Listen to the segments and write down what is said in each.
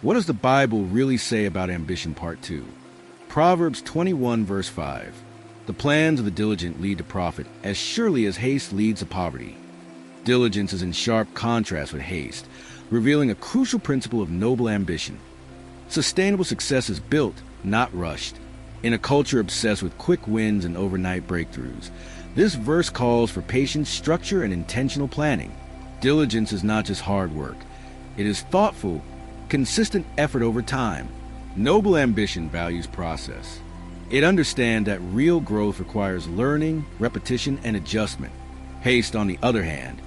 What does the Bible really say about ambition? Part 2. Proverbs 21 verse 5. The plans of the diligent lead to profit, as surely as haste leads to poverty. Diligence is in sharp contrast with haste, revealing a crucial principle of noble ambition. Sustainable success is built, not rushed. In a culture obsessed with quick wins and overnight breakthroughs, this verse calls for patience, structure, and intentional planning. Diligence is not just hard work. It is thoughtful, consistent effort over time. Noble ambition values process. It understands that real growth requires learning, repetition, and adjustment. Haste, on the other hand,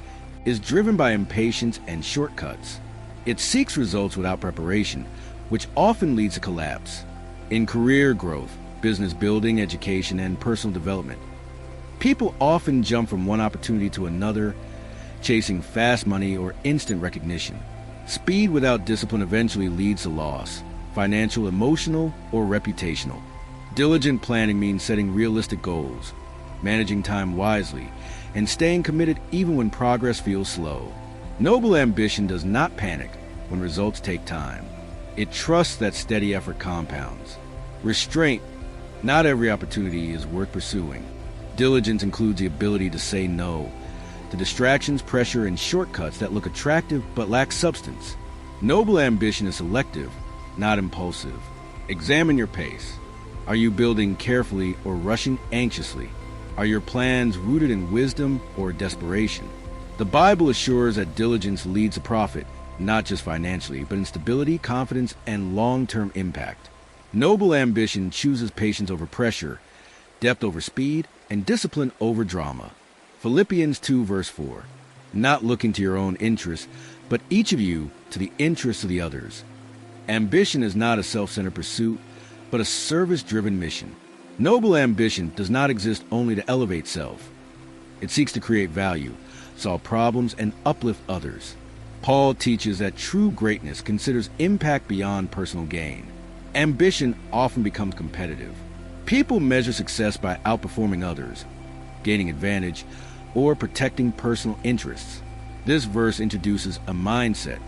is driven by impatience and shortcuts. It seeks results without preparation, which often leads to collapse. In career growth, business building, education, and personal development, people often jump from one opportunity to another, chasing fast money or instant recognition. Speed without discipline eventually leads to loss, financial, emotional, or reputational. Diligent planning means setting realistic goals, managing time wisely, and staying committed even when progress feels slow. Noble ambition does not panic when results take time. It trusts that steady effort compounds. Restraint. Not every opportunity is worth pursuing. Diligence includes the ability to say no to distractions, pressure, and shortcuts that look attractive but lack substance. Noble ambition is selective, not impulsive. Examine your pace. Are you building carefully or rushing anxiously? Are your plans rooted in wisdom or desperation? The Bible assures that diligence leads to profit, not just financially, but in stability, confidence, and long-term impact. Noble ambition chooses patience over pressure, depth over speed, and discipline over drama. Philippians 2 verse 4. Not looking to your own interests, but each of you to the interests of the others. Ambition is not a self-centered pursuit, but a service-driven mission. Noble ambition does not exist only to elevate self. It seeks to create value, solve problems, and uplift others. Paul teaches that true greatness considers impact beyond personal gain. Ambition often becomes competitive. People measure success by outperforming others, gaining advantage, or protecting personal interests. This verse introduces a mindset,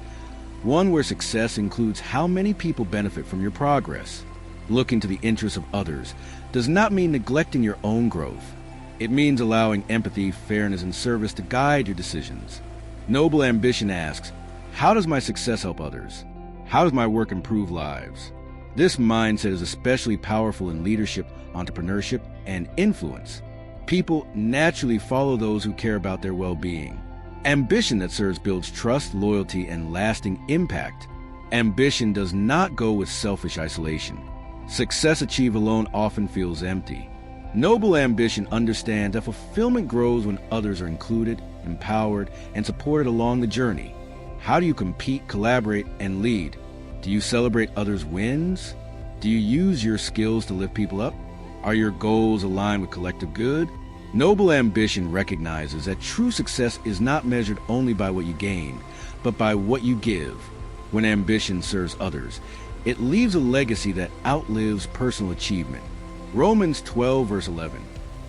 one where success includes how many people benefit from your progress. Looking to the interests of others does not mean neglecting your own growth. It means allowing empathy, fairness, and service to guide your decisions. Noble ambition asks, how does my success help others? How does my work improve lives? This mindset is especially powerful in leadership, entrepreneurship, and influence. People naturally follow those who care about their well-being. Ambition that serves builds trust, loyalty, and lasting impact. Ambition does not go with selfish isolation. Success achieved alone often feels empty. Noble ambition understands that fulfillment grows when others are included, empowered, and supported along the journey. How do you compete, collaborate, and lead? Do you celebrate others' wins? Do you use your skills to lift people up? Are your goals aligned with collective good? Noble ambition recognizes that true success is not measured only by what you gain, but by what you give. When ambition serves others, it leaves a legacy that outlives personal achievement. Romans 12 verse 11.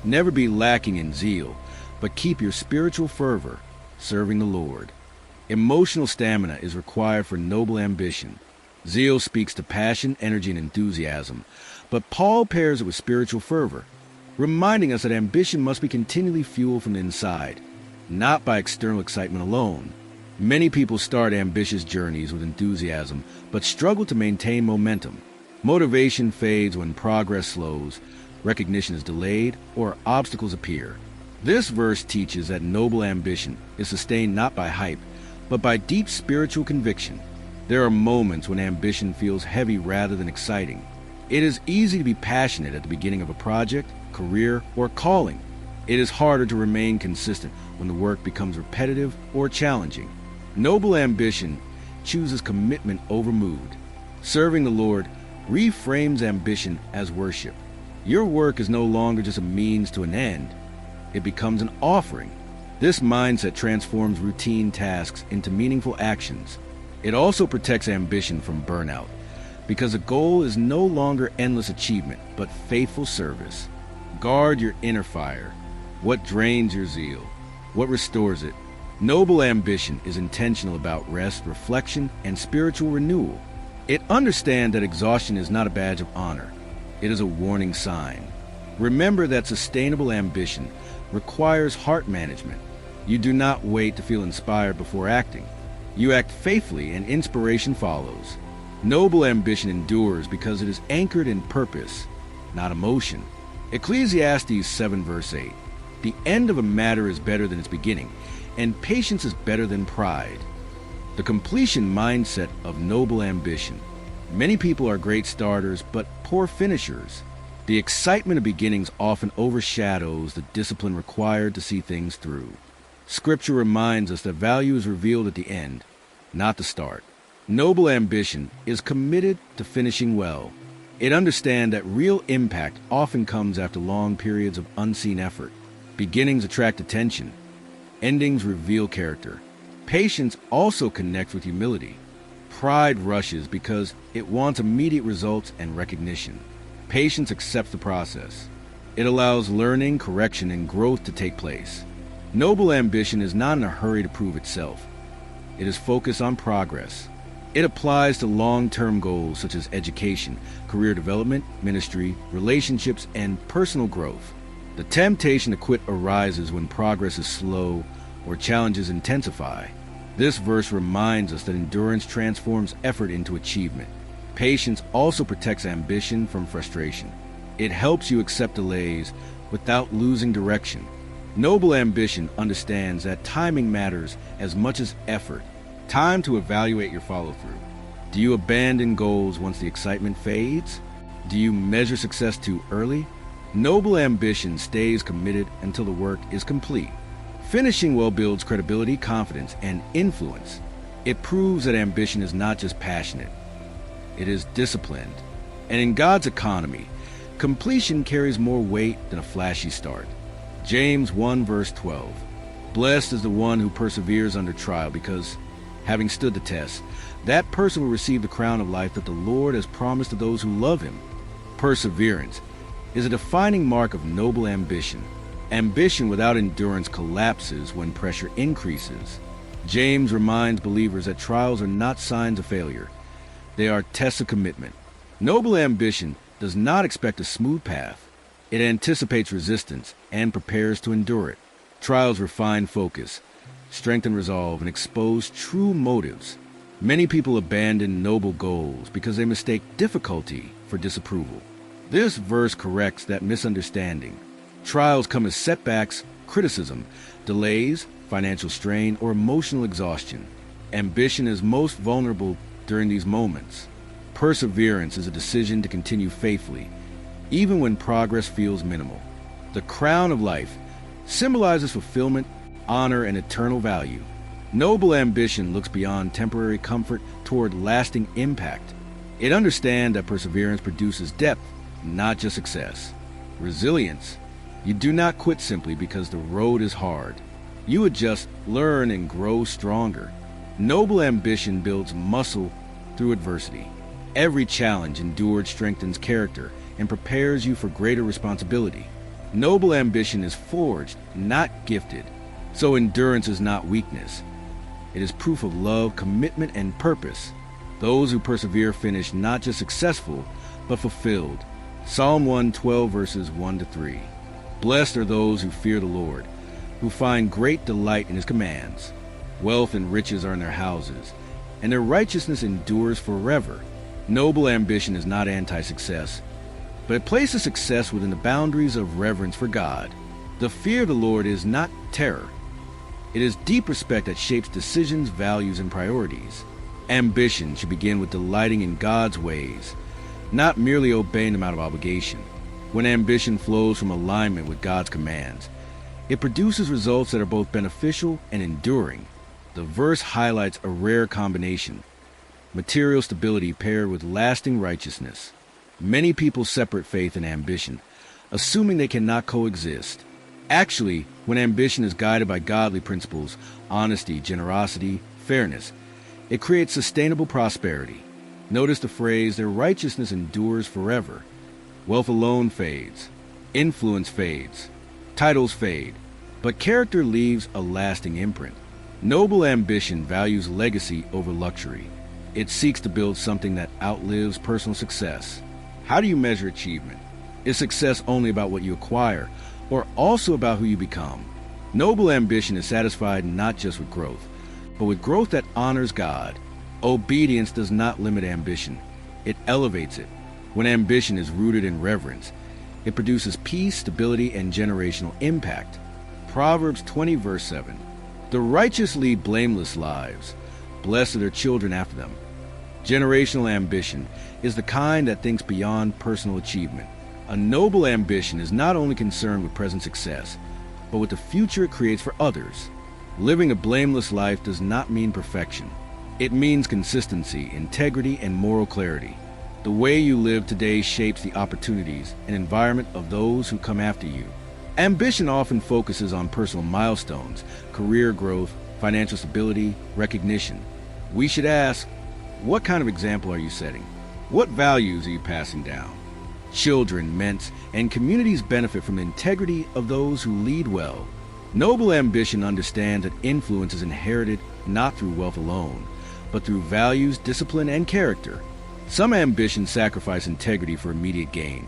Never be lacking in zeal, but keep your spiritual fervor, serving the Lord. Emotional stamina is required for noble ambition. Zeal speaks to passion, energy, and enthusiasm, but Paul pairs it with spiritual fervor, reminding us that ambition must be continually fueled from the inside, not by external excitement alone. Many people start ambitious journeys with enthusiasm, but struggle to maintain momentum. Motivation fades when progress slows, recognition is delayed, or obstacles appear. This verse teaches that noble ambition is sustained not by hype, but by deep spiritual conviction. There are moments when ambition feels heavy rather than exciting. It is easy to be passionate at the beginning of a project, career, or calling. It is harder to remain consistent when the work becomes repetitive or challenging. Noble ambition chooses commitment over mood. Serving the Lord reframes ambition as worship. Your work is no longer just a means to an end. It becomes an offering. This mindset transforms routine tasks into meaningful actions. It also protects ambition from burnout, because the goal is no longer endless achievement, but faithful service. Guard your inner fire. What drains your zeal? What restores it? Noble ambition is intentional about rest, reflection, and spiritual renewal. It understands that exhaustion is not a badge of honor. It is a warning sign. Remember that sustainable ambition requires heart management. You do not wait to feel inspired before acting. You act faithfully and inspiration follows. Noble ambition endures because it is anchored in purpose, not emotion. Ecclesiastes 7 verse 8. The end of a matter is better than its beginning, and patience is better than pride. The completion mindset of noble ambition. Many people are great starters, but poor finishers. The excitement of beginnings often overshadows the discipline required to see things through. Scripture reminds us that value is revealed at the end, not the start. Noble ambition is committed to finishing well. It understands that real impact often comes after long periods of unseen effort. Beginnings attract attention. Endings reveal character. Patience also connects with humility. Pride rushes because it wants immediate results and recognition. Patience accepts the process. It allows learning, correction, and growth to take place. Noble ambition is not in a hurry to prove itself. It is focused on progress. It applies to long-term goals such as education, career development, ministry, relationships, and personal growth. The temptation to quit arises when progress is slow or challenges intensify. This verse reminds us that endurance transforms effort into achievement. Patience also protects ambition from frustration. It helps you accept delays without losing direction. Noble ambition understands that timing matters as much as effort. Time to evaluate your follow-through. Do you abandon goals once the excitement fades? Do you measure success too early? Noble ambition stays committed until the work is complete. Finishing well builds credibility, confidence, and influence. It proves that ambition is not just passionate. It is disciplined. And in God's economy, completion carries more weight than a flashy start. James 1 verse 12. Blessed is the one who perseveres under trial, because, having stood the test, that person will receive the crown of life that the Lord has promised to those who love him. Perseverance is a defining mark of noble ambition. Ambition without endurance collapses when pressure increases. James reminds believers that trials are not signs of failure. They are tests of commitment. Noble ambition does not expect a smooth path. It anticipates resistance and prepares to endure it. Trials refine focus, strengthen resolve, and expose true motives. Many people abandon noble goals because they mistake difficulty for disapproval. This verse corrects that misunderstanding. Trials come as setbacks, criticism, delays, financial strain, or emotional exhaustion. Ambition is most vulnerable during these moments. Perseverance is a decision to continue faithfully, even when progress feels minimal. The crown of life symbolizes fulfillment, honor, and eternal value. Noble ambition looks beyond temporary comfort toward lasting impact. It understands that perseverance produces depth, not just success. Resilience. You do not quit simply because the road is hard. You adjust, learn, and grow stronger. Noble ambition builds muscle through adversity. Every challenge endured strengthens character and prepares you for greater responsibility. Noble ambition is forged, not gifted. So endurance is not weakness. It is proof of love, commitment, and purpose. Those who persevere finish not just successful, but fulfilled. Psalm 112 verses 1 to 3. Blessed are those who fear the Lord, who find great delight in his commands. Wealth and riches are in their houses, and their righteousness endures forever. Noble ambition is not anti-success, but it places success within the boundaries of reverence for God. The fear of the Lord is not terror. It is deep respect that shapes decisions, values, and priorities. Ambition should begin with delighting in God's ways, not merely obeying them out of obligation. When ambition flows from alignment with God's commands, it produces results that are both beneficial and enduring. The verse highlights a rare combination: material stability paired with lasting righteousness. Many people separate faith and ambition, assuming they cannot coexist. Actually, when ambition is guided by godly principles, honesty, generosity, fairness, it creates sustainable prosperity. Notice the phrase, their righteousness endures forever. Wealth alone fades. Influence fades. Titles fade. But character leaves a lasting imprint. Noble ambition values legacy over luxury. It seeks to build something that outlives personal success. How do you measure achievement? Is success only about what you acquire, or also about who you become? Noble ambition is satisfied not just with growth, but with growth that honors God. Obedience does not limit ambition. It elevates it. When ambition is rooted in reverence, it produces peace, stability, and generational impact. Proverbs 20 verse 7. The righteous lead blameless lives. Blessed are their children after them. Generational ambition is the kind that thinks beyond personal achievement. A noble ambition is not only concerned with present success, but with the future it creates for others. Living a blameless life does not mean perfection. It means consistency, integrity, and moral clarity. The way you live today shapes the opportunities and environment of those who come after you. Ambition often focuses on personal milestones, career growth, financial stability, recognition. We should ask, what kind of example are you setting? What values are you passing down? Children, ments, and communities benefit from the integrity of those who lead well. Noble ambition understands that influence is inherited not through wealth alone, but through values, discipline, and character. Some ambitions sacrifice integrity for immediate gain,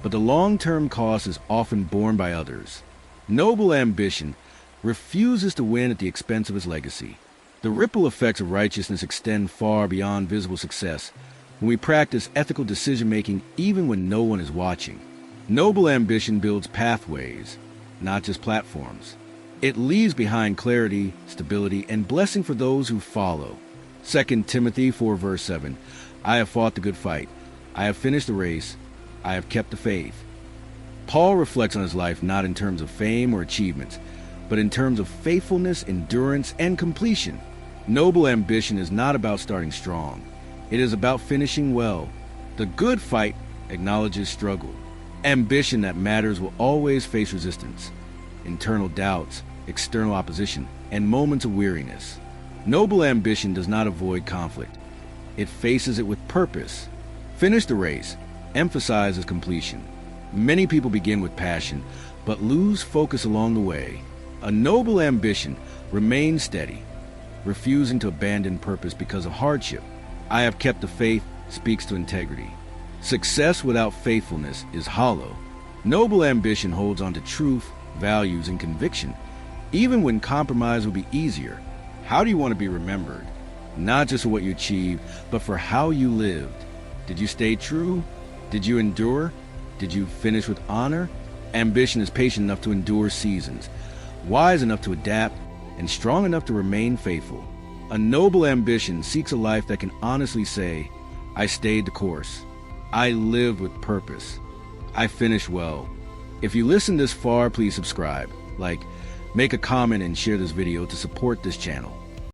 but the long-term cost is often borne by others. Noble ambition refuses to win at the expense of its legacy. The ripple effects of righteousness extend far beyond visible success when we practice ethical decision-making even when no one is watching. Noble ambition builds pathways, not just platforms. It leaves behind clarity, stability, and blessing for those who follow. 2 Timothy 4 verse 7. I have fought the good fight. I have finished the race. I have kept the faith. Paul reflects on his life not in terms of fame or achievements, but in terms of faithfulness, endurance, and completion. Noble ambition is not about starting strong. It is about finishing well. The good fight acknowledges struggle. Ambition that matters will always face resistance, internal doubts, external opposition, and moments of weariness. Noble ambition does not avoid conflict. It faces it with purpose. Finish the race emphasizes completion. Many people begin with passion, but lose focus along the way. A noble ambition remains steady, refusing to abandon purpose because of hardship. I have kept the faith speaks to integrity. Success without faithfulness is hollow. Noble ambition holds on to truth, values, and conviction, even when compromise would be easier. How do you want to be remembered? Not just for what you achieved, but for how you lived. Did you stay true? Did you endure? Did you finish with honor? Ambition is patient enough to endure seasons, wise enough to adapt, and strong enough to remain faithful. A noble ambition seeks a life that can honestly say, I stayed the course. I lived with purpose. I finished well. If you listened this far, please subscribe, like, make a comment, and share this video to support this channel.